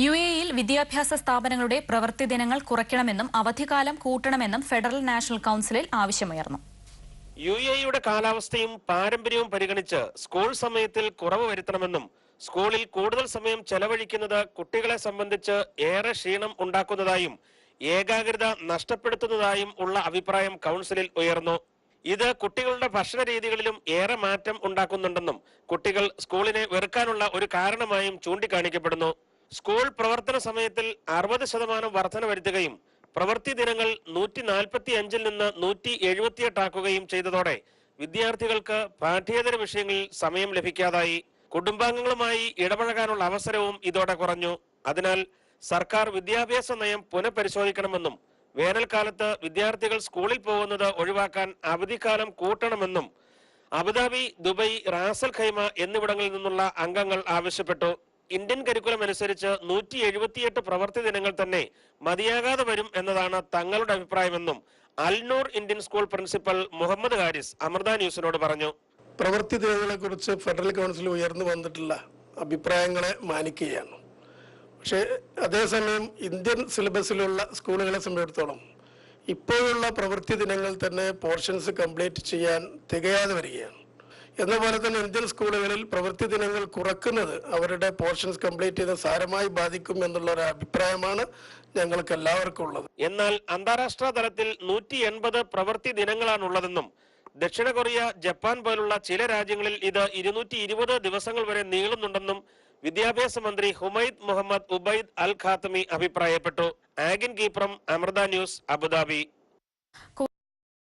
യുഎഇയിൽ വിദ്യാഭ്യാസ സ്ഥാപനങ്ങളുടെ പ്രവൃത്തി ദിനങ്ങൾ കുറയ്ക്കണമെന്നും അവധിക്കാലം കൂട്ടണമെന്നും ഫെഡറൽ നാഷണൽ കൌൺസിലിൽ ആവശ്യമുയർന്നു. യുഎഇയുടെ കാലാവസ്ഥയും പാരമ്പര്യവും പരിഗണിച്ച് സ്കൂൾ സമയത്തിൽ കുറവ് വരുത്തണമെന്നും സ്കൂളിൽ കൂടുതൽ സമയം ചെലവഴിക്കുന്നത് കുട്ടികളെ സംബന്ധിച്ച് ഏറെ ക്ഷീണം ഉണ്ടാക്കുന്നതായും ഏകാഗ്രത നഷ്ടപ്പെടുത്തുന്നതായും ഉള്ള അഭിപ്രായം കൌൺസിലിൽ ഉയർന്നു. ഇത് കുട്ടികളുടെ ഭക്ഷണ രീതികളിലും ഏറെ മാറ്റം ഉണ്ടാക്കുന്നുണ്ടെന്നും കുട്ടികൾ സ്കൂളിനെ വെറുക്കാനുള്ള ഒരു കാരണമായും ചൂണ്ടിക്കാണിക്കപ്പെടുന്നു. സ്കൂൾ പ്രവർത്തന സമയത്തിൽ 60% വർധന വരുത്തുകയും പ്രവൃത്തി ദിനങ്ങൾ 145 നിന്ന് 178 ആക്കുകയും ചെയ്തതോടെ വിദ്യാർത്ഥികൾക്ക് പാഠ്യേതര വിഷയങ്ങളിൽ സമയം ലഭിക്കാതായി. കുടുംബാംഗങ്ങളുമായി ഇടപഴകാനുള്ള അവസരവും ഇതോടെ കുറഞ്ഞു. അതിനാൽ സർക്കാർ വിദ്യാഭ്യാസ നയം പുനഃപരിശോധിക്കണമെന്നും വേനൽക്കാലത്ത് വിദ്യാർത്ഥികൾ സ്കൂളിൽ പോകുന്നത് ഒഴിവാക്കാൻ അവധിക്കാലം കൂട്ടണമെന്നും അബുദാബി, ദുബൈ, റാസൽ ഖൈമ എന്നിവിടങ്ങളിൽ നിന്നുള്ള അംഗങ്ങൾ ആവശ്യപ്പെട്ടു. ഇന്ത്യൻ കരിക്കുലം അനുസരിച്ച് 178 പ്രവൃത്തി ദിനങ്ങൾ തന്നെ മതിയാകാതെ വരും എന്നതാണ് തങ്ങളുടെ അഭിപ്രായമെന്നും Al Noor Indian school principal Muhammad Haris Amrita ന്യൂസിനോട് പറഞ്ഞു. പ്രവൃത്തി ദിനങ്ങളെ കുറിച്ച് ഫെഡറൽ കൗൺസിൽ ഉയർന്നു വന്നിട്ടുള്ള അഭിപ്രായങ്ങളെ മാനിക്കുകയാണ്. പക്ഷേ അതേസമയം ഇന്ത്യൻ സിലബസിലുള്ള സ്കൂളുകളെ സംബന്ധിച്ചിടത്തോളം ഇപ്പോഴുള്ള പ്രവൃത്തി ദിനങ്ങൾ തന്നെ പോർഷൻസ് കംപ്ലീറ്റ് ചെയ്യാൻ തികയാതെ വരികയാണ്. എന്ന പോലെ തന്നെ ഇന്ത്യൻ സ്കൂളുകളിൽ പ്രവൃത്തി ദിനങ്ങൾ കുറക്കുന്നത് അവരുടെ പോർഷൻസ് കംപ്ലീറ്റ് ചെയ്ത് സാരമായി ബാധിക്കും എന്നുള്ള ഒരു അഭിപ്രായമാണ് ഞങ്ങൾക്ക് എല്ലാവർക്കും ഉള്ളത്. എന്നാൽ അന്താരാഷ്ട്ര തലത്തിൽ 180 പ്രവൃത്തി ദിനങ്ങളാണുള്ളതെന്നും ദക്ഷിണ കൊറിയ, ജപ്പാൻ പോലുള്ള ചില രാജ്യങ്ങളിൽ ഇത് 220 ദിവസങ്ങൾ വരെ നീളുന്നുണ്ടെന്നും വിദ്യാഭ്യാസ മന്ത്രി ഹുമൈദ് മുഹമ്മദ് ഉബൈദ് അൽ ഖാത്തമി അഭിപ്രായപ്പെട്ടു. ആഗിൻ കീപ്രം, അമൃത ന്യൂസ്, അബുദാബി.